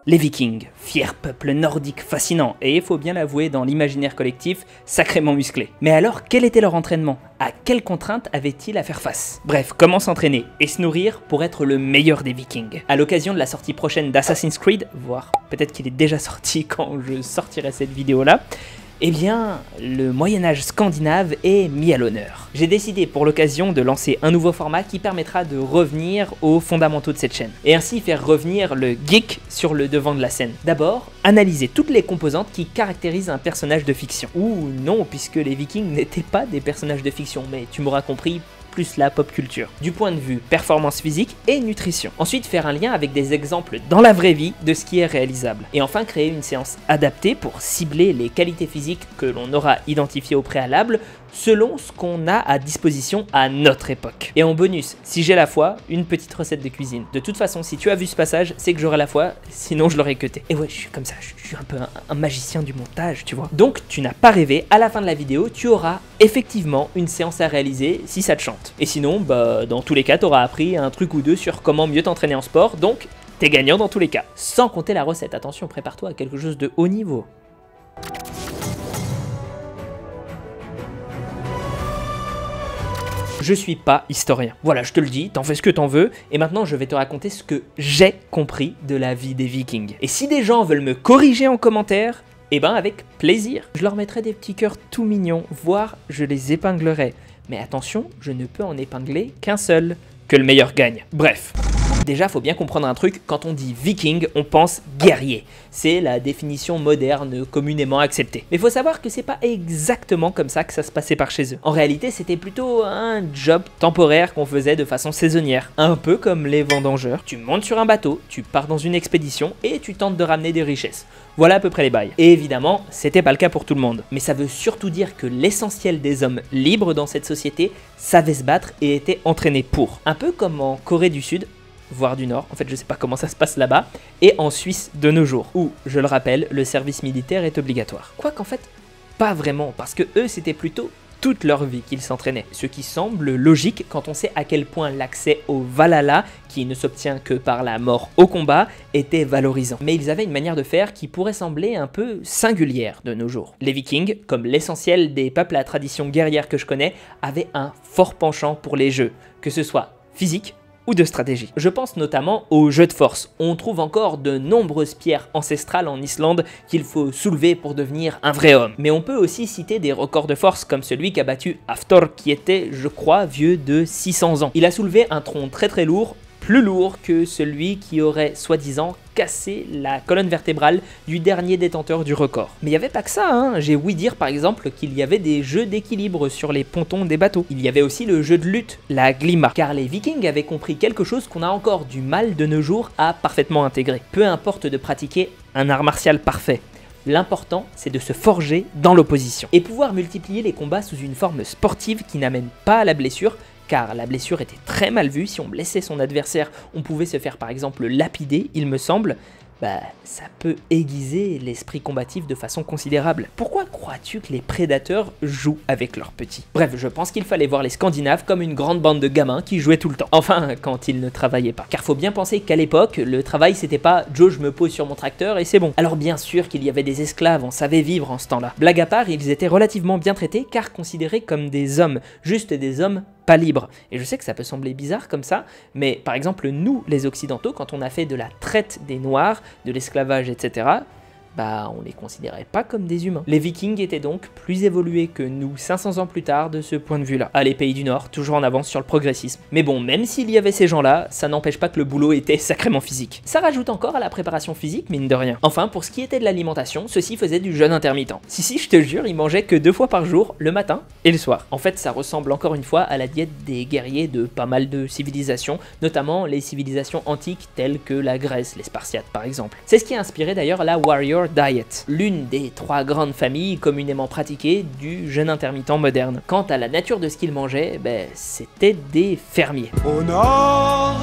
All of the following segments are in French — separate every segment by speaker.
Speaker 1: Les Vikings, fier peuple nordique fascinant et, il faut bien l'avouer, dans l'imaginaire collectif, sacrément musclé. Mais alors, quel était leur entraînement? À quelles contraintes avaient-ils à faire face? Bref, comment s'entraîner et se nourrir pour être le meilleur des Vikings? À l'occasion de la sortie prochaine d'Assassin's Creed, voire peut-être qu'il est déjà sorti quand je sortirai cette vidéo-là, eh bien, le Moyen-Âge scandinave est mis à l'honneur. J'ai décidé pour l'occasion de lancer un nouveau format qui permettra de revenir aux fondamentaux de cette chaîne, et ainsi faire revenir le geek sur le devant de la scène. D'abord, analyser toutes les composantes qui caractérisent un personnage de fiction. Ou non, puisque les Vikings n'étaient pas des personnages de fiction, mais tu m'auras compris, plus la pop culture, du point de vue performance physique et nutrition. Ensuite, faire un lien avec des exemples dans la vraie vie de ce qui est réalisable. Et enfin, créer une séance adaptée pour cibler les qualités physiques que l'on aura identifiées au préalable selon ce qu'on a à disposition à notre époque. Et en bonus, si j'ai la foi, une petite recette de cuisine. De toute façon, si tu as vu ce passage, c'est que j'aurai la foi, sinon je l'aurais cuté. Et ouais, je suis comme ça, je suis un peu un magicien du montage, tu vois. Donc, tu n'as pas rêvé, à la fin de la vidéo, tu auras effectivement une séance à réaliser si ça te chante. Et sinon, bah, dans tous les cas, tu auras appris un truc ou deux sur comment mieux t'entraîner en sport, donc t'es gagnant dans tous les cas. Sans compter la recette, attention, prépare-toi à quelque chose de haut niveau. Je suis pas historien. Voilà, je te le dis, t'en fais ce que t'en veux, et maintenant je vais te raconter ce que j'ai compris de la vie des Vikings. Et si des gens veulent me corriger en commentaire, eh ben avec plaisir. Je leur mettrai des petits cœurs tout mignons, voire je les épinglerai. Mais attention, je ne peux en épingler qu'un seul, que le meilleur gagne. Bref. Déjà, faut bien comprendre un truc, quand on dit viking, on pense guerrier. C'est la définition moderne communément acceptée. Mais faut savoir que c'est pas exactement comme ça que ça se passait par chez eux. En réalité, c'était plutôt un job temporaire qu'on faisait de façon saisonnière. Un peu comme les vendangeurs. Tu montes sur un bateau, tu pars dans une expédition et tu tentes de ramener des richesses. Voilà à peu près les bails. Et évidemment, c'était pas le cas pour tout le monde. Mais ça veut surtout dire que l'essentiel des hommes libres dans cette société savaient se battre et étaient entraînés pour. Un peu comme en Corée du Sud, voire du Nord, en fait je sais pas comment ça se passe là-bas, et en Suisse de nos jours, où, je le rappelle, le service militaire est obligatoire. Quoiqu'en fait, pas vraiment, parce que eux c'était plutôt toute leur vie qu'ils s'entraînaient, ce qui semble logique quand on sait à quel point l'accès au Valhalla, qui ne s'obtient que par la mort au combat, était valorisant. Mais ils avaient une manière de faire qui pourrait sembler un peu singulière de nos jours. Les Vikings, comme l'essentiel des peuples à tradition guerrière que je connais, avaient un fort penchant pour les jeux, que ce soit physique, ou de stratégie. Je pense notamment aux jeux de force. On trouve encore de nombreuses pierres ancestrales en Islande qu'il faut soulever pour devenir un vrai homme. Mais on peut aussi citer des records de force comme celui qu'a battu Hafthor qui était, je crois, vieux de 600 ans. Il a soulevé un tronc très lourd, plus lourd que celui qui aurait soi-disant cassé la colonne vertébrale du dernier détenteur du record. Mais il n'y avait pas que ça, hein. J'ai ouï dire par exemple qu'il y avait des jeux d'équilibre sur les pontons des bateaux. Il y avait aussi le jeu de lutte, la glima, car les Vikings avaient compris quelque chose qu'on a encore du mal de nos jours à parfaitement intégrer. Peu importe de pratiquer un art martial parfait. L'important, c'est de se forger dans l'opposition. Et pouvoir multiplier les combats sous une forme sportive qui n'amène pas à la blessure, car la blessure était très mal vue. Si on blessait son adversaire, on pouvait se faire par exemple lapider, il me semble. Bah, ça peut aiguiser l'esprit combatif de façon considérable. Pourquoi crois-tu que les prédateurs jouent avec leurs petits? Bref, je pense qu'il fallait voir les Scandinaves comme une grande bande de gamins qui jouaient tout le temps. Enfin, quand ils ne travaillaient pas. Car faut bien penser qu'à l'époque, le travail c'était pas « Joe, je me pose sur mon tracteur et c'est bon ». Alors bien sûr qu'il y avait des esclaves, on savait vivre en ce temps-là. Blague à part, ils étaient relativement bien traités car considérés comme des hommes, juste des hommes pas libre. Et je sais que ça peut sembler bizarre comme ça, mais par exemple nous, les Occidentaux, quand on a fait de la traite des Noirs, de l'esclavage, etc., bah on les considérait pas comme des humains. Les Vikings étaient donc plus évolués que nous 500 ans plus tard de ce point de vue-là. Ah, les pays du Nord, toujours en avance sur le progressisme. Mais bon, même s'il y avait ces gens-là, ça n'empêche pas que le boulot était sacrément physique. Ça rajoute encore à la préparation physique, mine de rien. Enfin, pour ce qui était de l'alimentation, ceux-ci faisaient du jeûne intermittent. Si, je te jure, ils mangeaient que 2 fois par jour, le matin et le soir. En fait, ça ressemble encore une fois à la diète des guerriers de pas mal de civilisations, notamment les civilisations antiques telles que la Grèce, les Spartiates par exemple. C'est ce qui a inspiré d'ailleurs la Warrior Diet, l'une des 3 grandes familles communément pratiquées du jeûne intermittent moderne. Quant à la nature de ce qu'ils mangeaient, ben, c'était des fermiers.
Speaker 2: Au nord,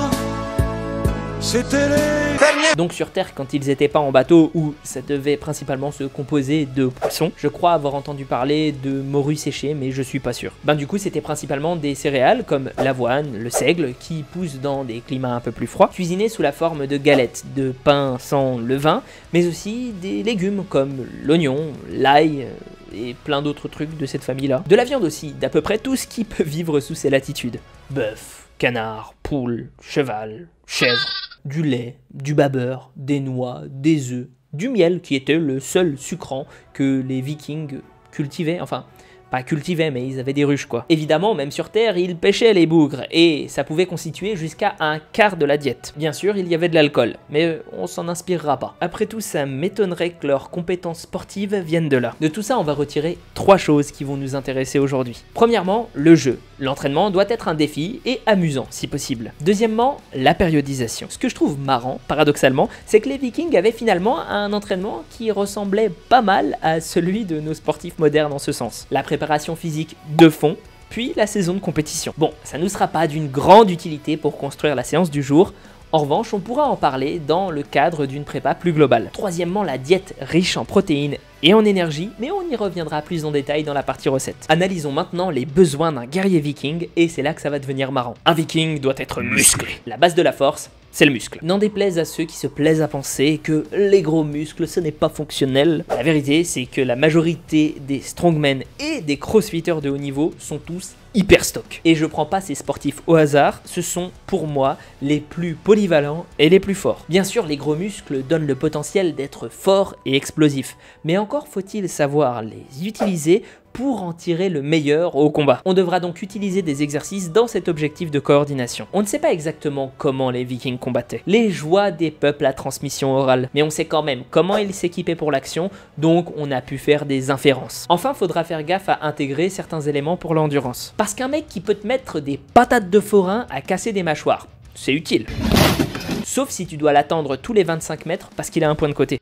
Speaker 2: C'était les derniers.
Speaker 1: Donc sur Terre, quand ils étaient pas en bateau, où ça devait principalement se composer de poissons, je crois avoir entendu parler de morues séchées, mais je suis pas sûr. Ben du coup, c'était principalement des céréales comme l'avoine, le seigle, qui poussent dans des climats un peu plus froids, cuisinés sous la forme de galettes, de pain sans levain, mais aussi des légumes comme l'oignon, l'ail et plein d'autres trucs de cette famille-là. De la viande aussi, d'à peu près tout ce qui peut vivre sous ces latitudes. Bœuf, canard, poule, cheval, chèvre, du lait, du babeur, des noix, des œufs, du miel qui était le seul sucrant que les Vikings cultivaient, enfin pas cultivaient mais ils avaient des ruches quoi. Évidemment même sur Terre ils pêchaient les bougres et ça pouvait constituer jusqu'à un quart de la diète. Bien sûr il y avait de l'alcool mais on s'en inspirera pas. Après tout ça m'étonnerait que leurs compétences sportives viennent de là. De tout ça on va retirer 3 choses qui vont nous intéresser aujourd'hui. Premièrement le jeu. L'entraînement doit être un défi et amusant si possible. Deuxièmement la périodisation. Ce que je trouve marrant paradoxalement c'est que les Vikings avaient finalement un entraînement qui ressemblait pas mal à celui de nos sportifs modernes en ce sens. La préparation physique de fond, puis la saison de compétition. Bon, ça ne nous sera pas d'une grande utilité pour construire la séance du jour. En revanche, on pourra en parler dans le cadre d'une prépa plus globale. Troisièmement, la diète riche en protéines et en énergie, mais on y reviendra plus en détail dans la partie recette. Analysons maintenant les besoins d'un guerrier viking, et c'est là que ça va devenir marrant. Un viking doit être musclé. La base de la force, c'est le muscle. N'en déplaise à ceux qui se plaisent à penser que les gros muscles, ce n'est pas fonctionnel. La vérité, c'est que la majorité des strongmen et des crossfitters de haut niveau sont tous hyper stock. Et je prends pas ces sportifs au hasard, ce sont pour moi les plus polyvalents et les plus forts. Bien sûr, les gros muscles donnent le potentiel d'être forts et explosifs, mais encore faut-il savoir les utiliser pour en tirer le meilleur au combat. On devra donc utiliser des exercices dans cet objectif de coordination. On ne sait pas exactement comment les Vikings combattaient, les joies des peuples à transmission orale, mais on sait quand même comment ils s'équipaient pour l'action, donc on a pu faire des inférences. Enfin, faudra faire gaffe à intégrer certains éléments pour l'endurance. Parce qu'un mec qui peut te mettre des patates de forain à casser des mâchoires, c'est utile. Sauf si tu dois l'attendre tous les 25 mètres parce qu'il a un point de côté.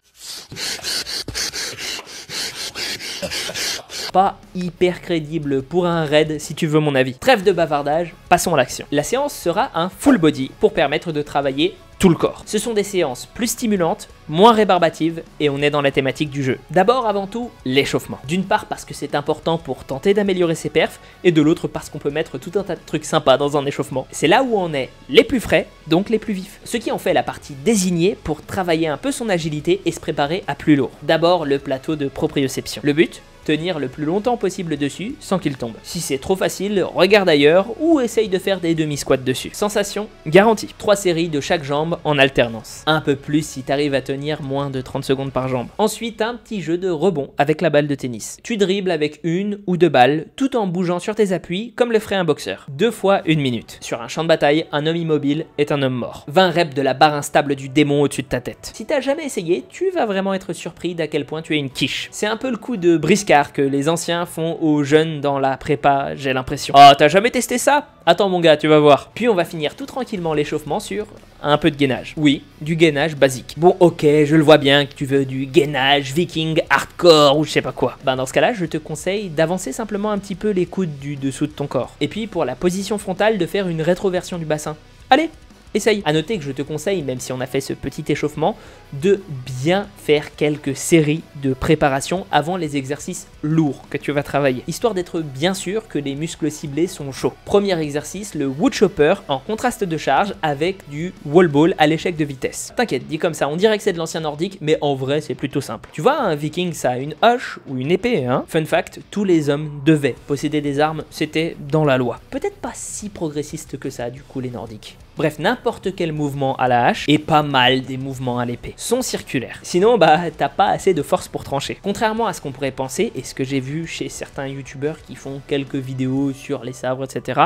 Speaker 1: Pas hyper crédible pour un raid si tu veux mon avis. Trêve de bavardage, passons à l'action. La séance sera un full body pour permettre de travailler tout le corps. Ce sont des séances plus stimulantes, moins rébarbatives et on est dans la thématique du jeu. D'abord avant tout, l'échauffement. D'une part parce que c'est important pour tenter d'améliorer ses perfs et de l'autre parce qu'on peut mettre tout un tas de trucs sympas dans un échauffement. C'est là où on est les plus frais, donc les plus vifs. Ce qui en fait la partie désignée pour travailler un peu son agilité et se préparer à plus lourd. D'abord le plateau de proprioception. Le but ? Tenir le plus longtemps possible dessus sans qu'il tombe. Si c'est trop facile, regarde ailleurs ou essaye de faire des demi-squats dessus. Sensation garantie. 3 séries de chaque jambe en alternance. Un peu plus si t'arrives à tenir moins de 30 secondes par jambe. Ensuite, un petit jeu de rebond avec la balle de tennis. Tu dribbles avec 1 ou 2 balles tout en bougeant sur tes appuis comme le ferait un boxeur. 2 fois 1 minute. Sur un champ de bataille, un homme immobile est un homme mort. 20 reps de la barre instable du démon au-dessus de ta tête. Si t'as jamais essayé, tu vas vraiment être surpris d'à quel point tu es une quiche. C'est un peu le coup de briscard que les anciens font aux jeunes dans la prépa, j'ai l'impression. Oh, t'as jamais testé ça? Attends mon gars, tu vas voir. Puis on va finir tout tranquillement l'échauffement sur un peu de gainage. Oui, du gainage basique. Bon ok, je le vois bien que tu veux du gainage viking hardcore ou je sais pas quoi. Ben dans ce cas-là, je te conseille d'avancer simplement un petit peu les coudes du dessous de ton corps. Et puis pour la position frontale, de faire une rétroversion du bassin. Allez, essaye. A noter que je te conseille, même si on a fait ce petit échauffement, de bien faire quelques séries de préparation avant les exercices lourds que tu vas travailler, histoire d'être bien sûr que les muscles ciblés sont chauds. Premier exercice, le woodchopper en contraste de charge avec du wall ball à l'échec de vitesse. T'inquiète, dit comme ça, on dirait que c'est de l'ancien nordique, mais en vrai c'est plutôt simple. Tu vois, un viking ça a une hache ou une épée, hein. Fun fact, tous les hommes devaient posséder des armes, c'était dans la loi. Peut-être pas si progressiste que ça du coup les nordiques. Bref, n'importe quel mouvement à la hache et pas mal des mouvements à l'épée sont circulaires. Sinon, bah, t'as pas assez de force pour trancher. Contrairement à ce qu'on pourrait penser, et ce que j'ai vu chez certains youtubeurs qui font quelques vidéos sur les sabres, etc.,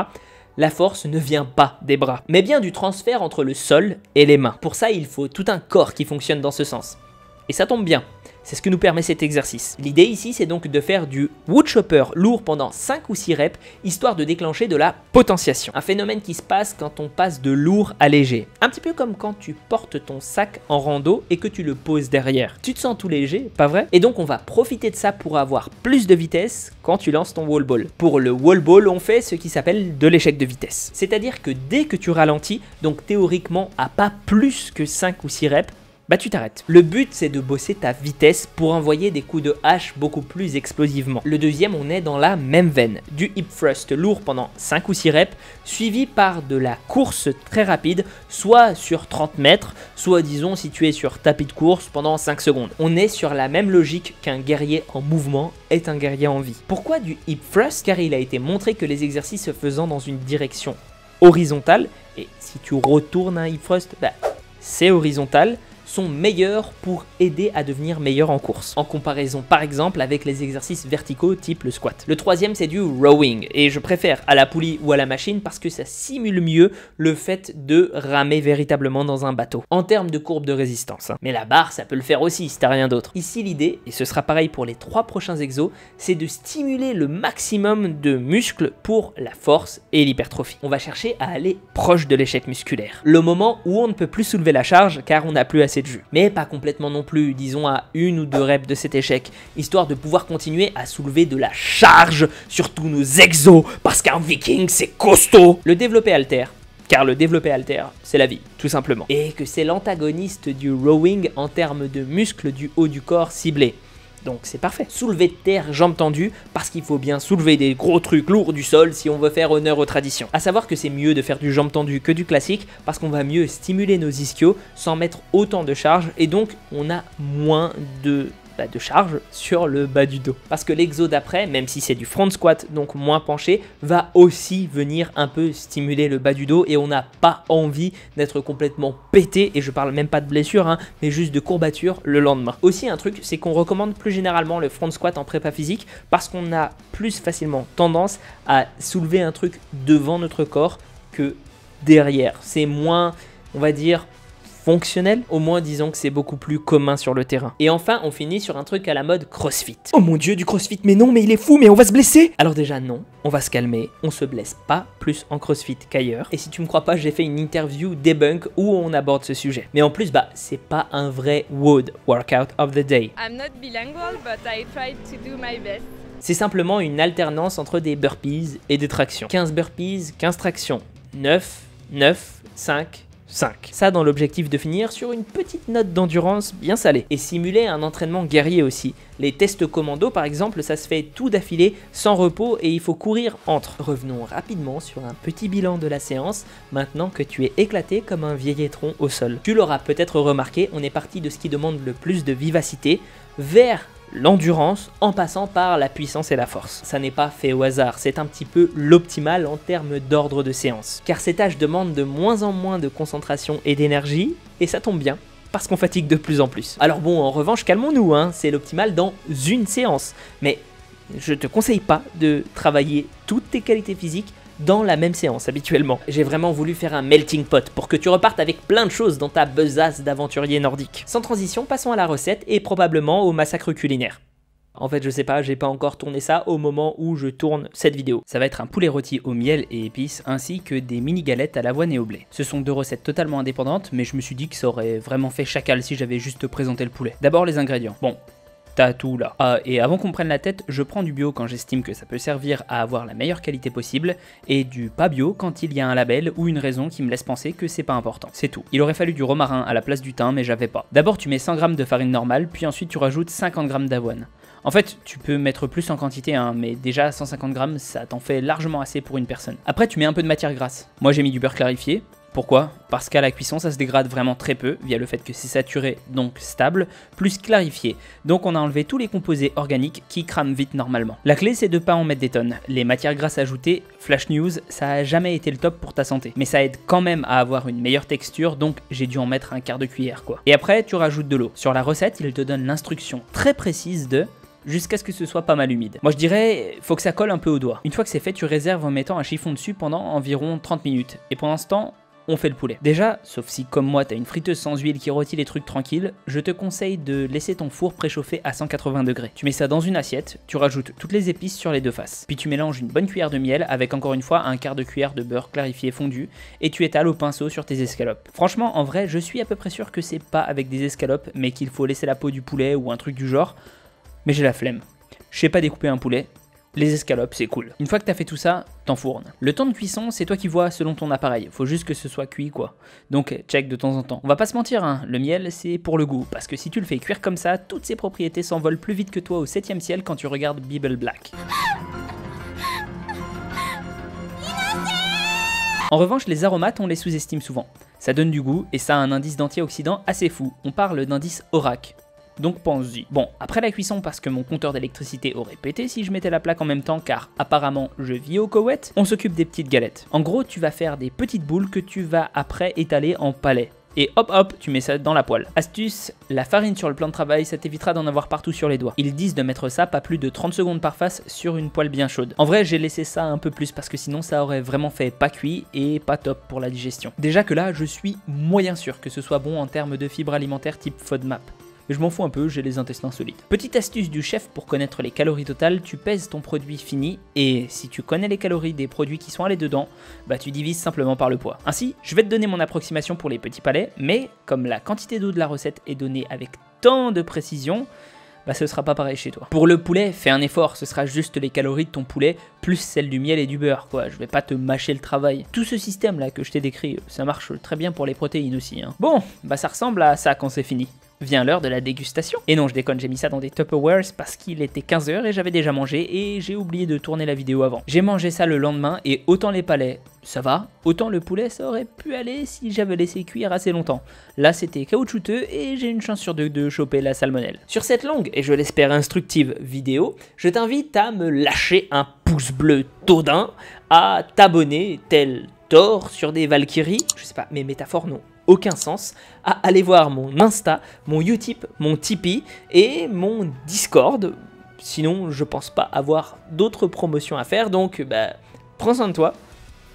Speaker 1: la force ne vient pas des bras, mais bien du transfert entre le sol et les mains. Pour ça, il faut tout un corps qui fonctionne dans ce sens. Et ça tombe bien, C'est ce que nous permet cet exercice. L'idée ici, c'est donc de faire du woodchopper lourd pendant 5 ou 6 reps, histoire de déclencher de la potentiation. Un phénomène qui se passe quand on passe de lourd à léger. Un petit peu comme quand tu portes ton sac en rando et que tu le poses derrière. Tu te sens tout léger, pas vrai? Et donc on va profiter de ça pour avoir plus de vitesse quand tu lances ton wall ball. Pour le wall ball, on fait ce qui s'appelle de l'échec de vitesse. C'est-à-dire que dès que tu ralentis, donc théoriquement à pas plus que 5 ou 6 reps, bah tu t'arrêtes. Le but, c'est de bosser ta vitesse pour envoyer des coups de hache beaucoup plus explosivement. Le deuxième, on est dans la même veine. Du hip thrust lourd pendant 5 ou 6 reps, suivi par de la course très rapide, soit sur 30 mètres, soit disons si tu es sur tapis de course pendant 5 secondes. On est sur la même logique qu'un guerrier en mouvement est un guerrier en vie. Pourquoi du hip thrust? Car il a été montré que les exercices se faisant dans une direction horizontale, et si tu retournes un hip thrust, bah, c'est horizontal, sont meilleurs pour aider à devenir meilleur en course, en comparaison par exemple avec les exercices verticaux type le squat. Le troisième, c'est du rowing, et je préfère à la poulie ou à la machine parce que ça simule mieux le fait de ramer véritablement dans un bateau, en termes de courbe de résistance. Hein. Mais la barre, ça peut le faire aussi si t'as rien d'autre. Ici l'idée, et ce sera pareil pour les 3 prochains exos, c'est de stimuler le maximum de muscles pour la force et l'hypertrophie. On va chercher à aller proche de l'échec musculaire. Le moment où on ne peut plus soulever la charge car on n'a plus assez de jus. Mais pas complètement non plus, disons à 1 ou 2 reps de cet échec, histoire de pouvoir continuer à soulever de la charge sur tous nos exos, parce qu'un viking c'est costaud. Le développé halter, car le développé halter, c'est la vie, tout simplement. Et que c'est l'antagoniste du rowing en termes de muscles du haut du corps ciblés. Donc c'est parfait. Soulever de terre, jambes tendues, parce qu'il faut bien soulever des gros trucs lourds du sol si on veut faire honneur aux traditions. A savoir que c'est mieux de faire du jambes tendues que du classique, parce qu'on va mieux stimuler nos ischios sans mettre autant de charge, et donc on a moins de charge sur le bas du dos. Parce que l'exo d'après, même si c'est du front squat, donc moins penché, va aussi venir un peu stimuler le bas du dos, et on n'a pas envie d'être complètement pété, et je parle même pas de blessure, hein, mais juste de courbature le lendemain. Aussi un truc, c'est qu'on recommande plus généralement le front squat en prépa physique, parce qu'on a plus facilement tendance à soulever un truc devant notre corps que derrière. C'est moins, on va dire, fonctionnel, au moins disons que c'est beaucoup plus commun sur le terrain. Et enfin, on finit sur un truc à la mode CrossFit. Oh mon dieu, du CrossFit, mais non, mais il est fou, mais on va se blesser. Alors déjà non, on va se calmer, on se blesse pas plus en CrossFit qu'ailleurs. Et si tu me crois pas, j'ai fait une interview debunk où on aborde ce sujet. Mais en plus, bah, c'est pas un vrai WOD, Workout of the Day.
Speaker 2: I'm not bilingual, but I tried to do my best.
Speaker 1: C'est simplement une alternance entre des burpees et des tractions. 15 burpees, 15 tractions. 9, 9, 5, 5. Ça dans l'objectif de finir sur une petite note d'endurance bien salée. Et simuler un entraînement guerrier aussi. Les tests commando par exemple, ça se fait tout d'affilée, sans repos, et il faut courir entre. Revenons rapidement sur un petit bilan de la séance, maintenant que tu es éclaté comme un vieil étron au sol. Tu l'auras peut-être remarqué, on est parti de ce qui demande le plus de vivacité vers l'endurance en passant par la puissance et la force. Ça n'est pas fait au hasard, c'est un petit peu l'optimal en termes d'ordre de séance. Car ces tâches demandent de moins en moins de concentration et d'énergie, et ça tombe bien, parce qu'on fatigue de plus en plus. Alors bon, en revanche, calmons-nous, hein, c'est l'optimal dans une séance. Mais je te conseille pas de travailler toutes tes qualités physiques dans la même séance habituellement. J'ai vraiment voulu faire un melting pot pour que tu repartes avec plein de choses dans ta besace d'aventurier nordique. Sans transition, passons à la recette et probablement au massacre culinaire. En fait, je sais pas, j'ai pas encore tourné ça au moment où je tourne cette vidéo.
Speaker 3: Ça va être un poulet rôti au miel et épices, ainsi que des mini galettes à l'avoine et au blé. Ce sont 2 recettes totalement indépendantes, mais je me suis dit que ça aurait vraiment fait chacal si j'avais juste présenté le poulet. D'abord les ingrédients. Bon, t'as tout là. Et avant qu'on me prenne la tête, je prends du bio quand j'estime que ça peut servir à avoir la meilleure qualité possible, et du pas bio quand il y a un label ou une raison qui me laisse penser que c'est pas important. C'est tout. Il aurait fallu du romarin à la place du thym, mais j'avais pas. D'abord tu mets 100 g de farine normale, puis ensuite tu rajoutes 50 g d'avoine. En fait, tu peux mettre plus en quantité, hein, mais déjà 150 g, ça t'en fait largement assez pour une personne. Après, tu mets un peu de matière grasse. Moi, j'ai mis du beurre clarifié. Pourquoi? Parce qu'à la cuisson, ça se dégrade vraiment très peu, via le fait que c'est saturé, donc stable, plus clarifié. Donc on a enlevé tous les composés organiques qui crament vite normalement. La clé, c'est de pas en mettre des tonnes. Les matières grasses ajoutées, flash news, ça a jamais été le top pour ta santé. Mais ça aide quand même à avoir une meilleure texture, donc j'ai dû en mettre un quart de cuillère, quoi. Et après, tu rajoutes de l'eau. Sur la recette, il te donne l'instruction très précise de jusqu'à ce que ce soit pas mal humide. Moi je dirais, faut que ça colle un peu au doigt. Une fois que c'est fait, tu réserves en mettant un chiffon dessus pendant environ 30 minutes. Et pendant ce temps, on fait le poulet. Déjà, sauf si comme moi t'as une friteuse sans huile qui rôtit les trucs tranquilles, je te conseille de laisser ton four préchauffer à 180 degrés. Tu mets ça dans une assiette, tu rajoutes toutes les épices sur les deux faces. Puis tu mélanges une bonne cuillère de miel avec encore une fois un quart de cuillère de beurre clarifié fondu et tu étales au pinceau sur tes escalopes. Franchement, en vrai, je suis à peu près sûr que c'est pas avec des escalopes, mais qu'il faut laisser la peau du poulet ou un truc du genre. Mais j'ai la flemme. Je sais pas découper un poulet. Les escalopes, c'est cool. Une fois que t'as fait tout ça, t'enfournes. Le temps de cuisson, c'est toi qui vois selon ton appareil. Faut juste que ce soit cuit, quoi. Donc, check de temps en temps. On va pas se mentir, hein, le miel, c'est pour le goût. Parce que si tu le fais cuire comme ça, toutes ses propriétés s'envolent plus vite que toi au 7e ciel quand tu regardes Bible Black. En revanche, les aromates, on les sous-estime souvent. Ça donne du goût et ça a un indice d'antioxydants assez fou. On parle d'indice ORAC. Donc pense-y. Bon, après la cuisson, parce que mon compteur d'électricité aurait pété si je mettais la plaque en même temps, car apparemment je vis au Koweït, on s'occupe des petites galettes. En gros, tu vas faire des petites boules que tu vas après étaler en palets. Et hop hop, tu mets ça dans la poêle. Astuce, la farine sur le plan de travail, ça t'évitera d'en avoir partout sur les doigts. Ils disent de mettre ça pas plus de 30 secondes par face sur une poêle bien chaude. En vrai, j'ai laissé ça un peu plus parce que sinon ça aurait vraiment fait pas cuit et pas top pour la digestion. Déjà que là, je suis moyen sûr que ce soit bon en termes de fibres alimentaires type FODMAP. Mais je m'en fous un peu, j'ai les intestins solides. Petite astuce du chef pour connaître les calories totales, tu pèses ton produit fini et si tu connais les calories des produits qui sont allés dedans, bah tu divises simplement par le poids. Ainsi, je vais te donner mon approximation pour les petits palets, mais comme la quantité d'eau de la recette est donnée avec tant de précision, bah ce sera pas pareil chez toi. Pour le poulet, fais un effort, ce sera juste les calories de ton poulet plus celles du miel et du beurre, quoi. Je vais pas te mâcher le travail. Tout ce système là que je t'ai décrit, ça marche très bien pour les protéines aussi, hein. Bon, bah ça ressemble à ça quand c'est fini. Vient l'heure de la dégustation. Et non, je déconne, j'ai mis ça dans des Tupperwares parce qu'il était 15h et j'avais déjà mangé et j'ai oublié de tourner la vidéo avant. J'ai mangé ça le lendemain et autant les palais, ça va, autant le poulet, ça aurait pu aller si j'avais laissé cuire assez longtemps. Là, c'était caoutchouteux et j'ai une chance sur deux de choper la salmonelle. Sur cette longue et je l'espère instructive vidéo, je t'invite à me lâcher un pouce bleu taudin, à t'abonner tel Thor sur des Valkyries, je sais pas, mes métaphores n'ont aucun sens, à aller voir mon Insta, mon Utip, mon Tipeee et mon Discord. Sinon, je pense pas avoir d'autres promotions à faire, donc bah, prends soin de toi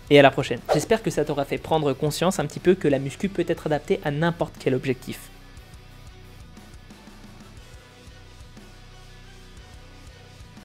Speaker 3: et à la prochaine. J'espère que ça t'aura fait prendre conscience un petit peu que la muscu peut être adaptée à n'importe quel objectif.